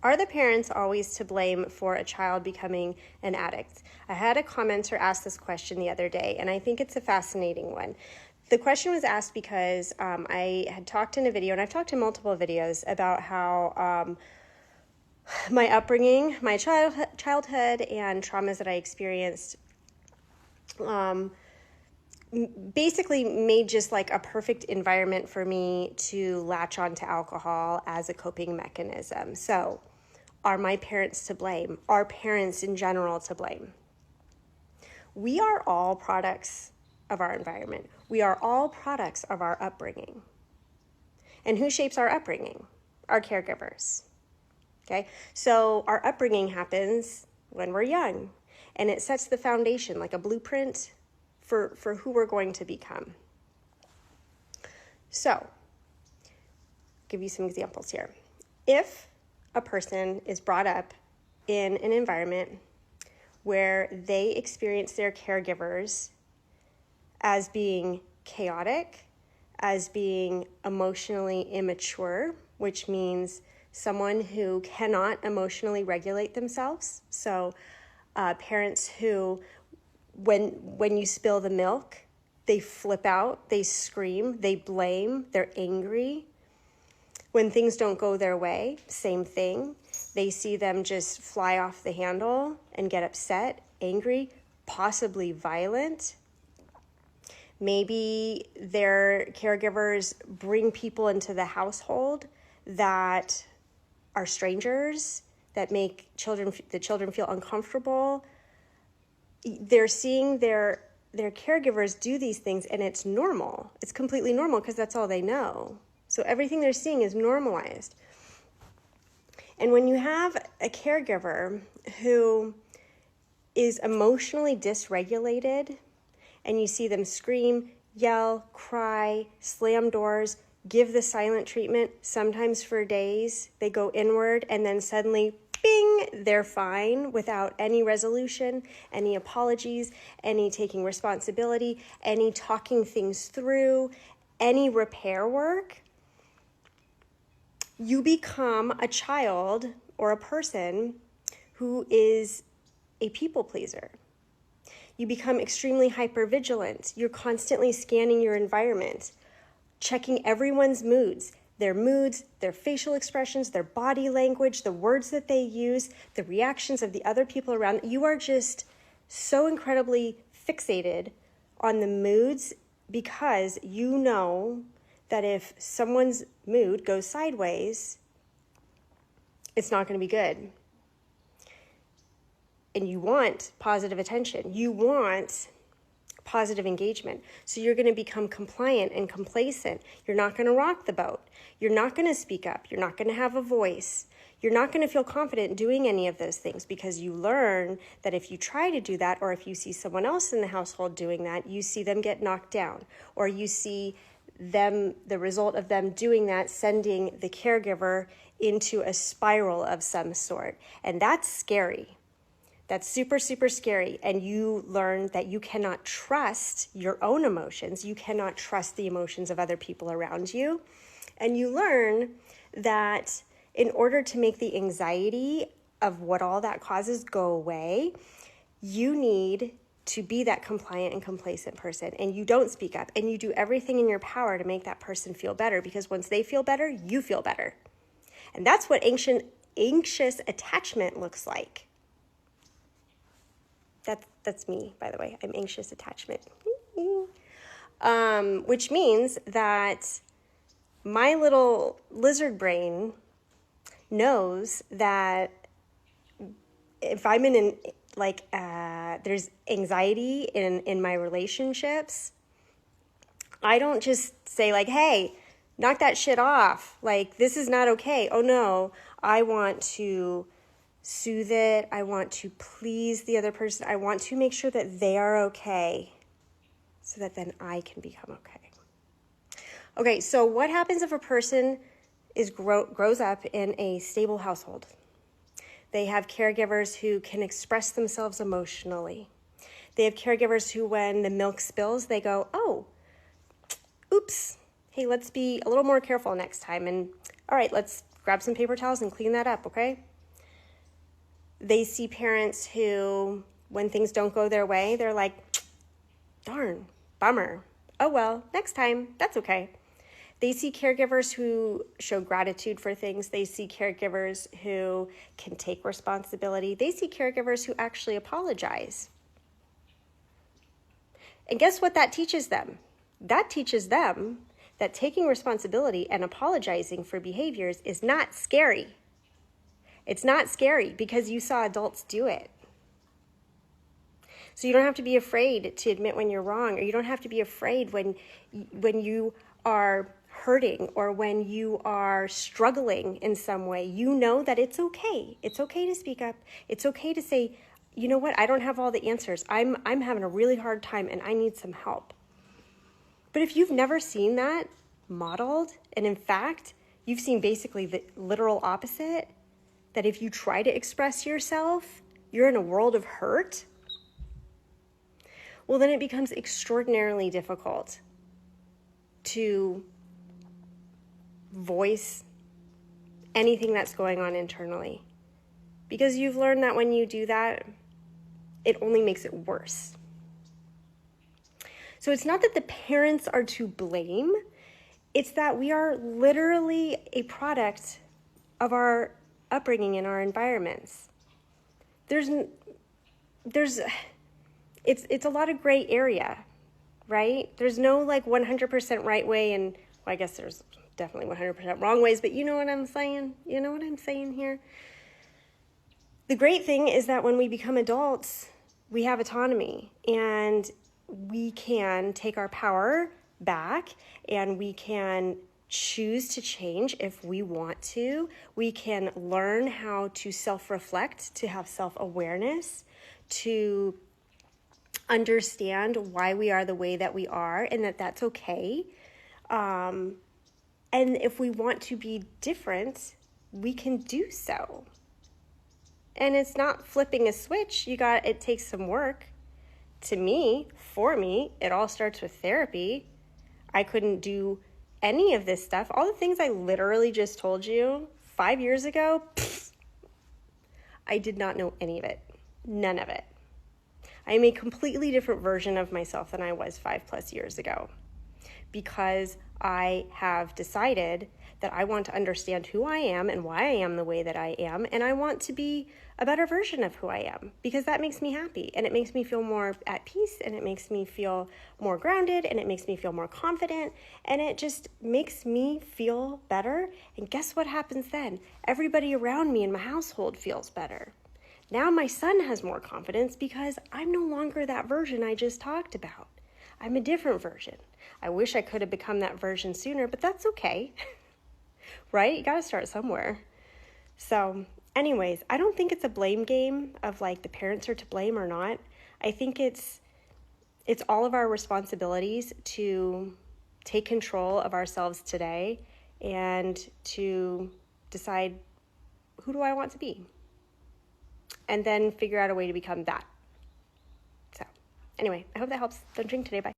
Are the parents always to blame for a child becoming an addict? I had a commenter ask this question the other day, and I think it's a fascinating one. The question was asked because I had talked in a video, and I've talked in multiple videos about how my upbringing, my childhood, and traumas that I experienced basically made just like a perfect environment for me to latch on to alcohol as a coping mechanism. So, are my parents to blame? Are parents in general to blame? We are all products of our environment. We are all products of our upbringing. And who shapes our upbringing? Our caregivers. Okay? So our upbringing happens when we're young, and it sets the foundation, like a blueprint for who we're going to become. So, I'll give you some examples here. If a person is brought up in an environment where they experience their caregivers as being chaotic, as being emotionally immature, which means someone who cannot emotionally regulate themselves. So parents who, when you spill the milk, they flip out, they scream, they blame, they're angry. When things don't go their way, same thing. They see them just fly off the handle and get upset, angry, possibly violent. Maybe their caregivers bring people into the household that are strangers, that make the children feel uncomfortable. They're seeing their caregivers do these things, and it's normal. It's completely normal because that's all they know. So everything they're seeing is normalized. And when you have a caregiver who is emotionally dysregulated, and you see them scream, yell, cry, slam doors, give the silent treatment, sometimes for days, they go inward, and then suddenly, bing, they're fine without any resolution, any apologies, any taking responsibility, any talking things through, any repair work. You become a child or a person who is a people pleaser. You become extremely hypervigilant. You're constantly scanning your environment, checking everyone's moods, their facial expressions, their body language, the words that they use, the reactions of the other people around. You are just so incredibly fixated on the moods because you know that if someone's mood goes sideways, it's not going to be good. And you want positive attention. You want positive engagement. So you're going to become compliant and complacent. You're not going to rock the boat. You're not going to speak up. You're not going to have a voice. You're not going to feel confident doing any of those things because you learn that if you try to do that, or if you see someone else in the household doing that, you see them get knocked down, or you see the result of them doing that, sending the caregiver into a spiral of some sort. And that's scary. That's super, super scary. And you learn that you cannot trust your own emotions. You cannot trust the emotions of other people around you. And you learn that in order to make the anxiety of what all that causes go away, you need to be that compliant and complacent person, and you don't speak up, and you do everything in your power to make that person feel better, because once they feel better, you feel better. And that's what anxious attachment looks like. That's me, by the way. I'm anxious attachment. Which means that my little lizard brain knows that if I'm in there's anxiety in my relationships, I don't just say like, hey, knock that shit off. Like, this is not okay. Oh no, I want to soothe it. I want to please the other person. I want to make sure that they are okay so that then I can become okay. Okay, so what happens if a person grows up in a stable household? They have caregivers who can express themselves emotionally. They have caregivers who, when the milk spills, they go, oh, oops, hey, let's be a little more careful next time. And all right, let's grab some paper towels and clean that up, okay? They see parents who, when things don't go their way, they're like, darn, bummer. Oh well, next time, that's okay. They see caregivers who show gratitude for things. They see caregivers who can take responsibility. They see caregivers who actually apologize. And guess what that teaches them? That teaches them that taking responsibility and apologizing for behaviors is not scary. It's not scary because you saw adults do it. So you don't have to be afraid to admit when you're wrong, or you don't have to be afraid when you are hurting or when you are struggling in some way. You know that it's okay. It's okay to speak up. It's okay to say, you know what, I don't have all the answers. I'm having a really hard time and I need some help. But if you've never seen that modeled, and in fact, you've seen basically the literal opposite, that if you try to express yourself, you're in a world of hurt, well, then it becomes extraordinarily difficult to voice anything that's going on internally. Because you've learned that when you do that, it only makes it worse. So it's not that the parents are to blame, it's that we are literally a product of our upbringing and our environments. It's a lot of gray area, right? There's no like 100% right way, and well, I guess there's definitely 100% wrong ways, but you know what I'm saying? You know what I'm saying here? The great thing is that when we become adults, we have autonomy and we can take our power back and we can choose to change if we want to. We can learn how to self-reflect, to have self-awareness, to understand why we are the way that we are and that that's okay. And if we want to be different, we can do so. And it's not flipping a switch. It takes some work. For me, it all starts with therapy. I couldn't do any of this stuff. All the things I literally just told you 5 years ago, I did not know any of it. None of it. I am a completely different version of myself than I was 5+ years ago, because I have decided that I want to understand who I am and why I am the way that I am, and I want to be a better version of who I am, because that makes me happy, and it makes me feel more at peace, and it makes me feel more grounded, and it makes me feel more confident, and it just makes me feel better. And guess what happens then? Everybody around me in my household feels better. Now my son has more confidence because I'm no longer that version I just talked about. I'm a different version. I wish I could have become that version sooner, but that's okay. Right? You got to start somewhere. So anyways, I don't think it's a blame game of like the parents are to blame or not. I think it's all of our responsibilities to take control of ourselves today and to decide, who do I want to be? And then figure out a way to become that. So anyway, I hope that helps. Don't drink today. Bye.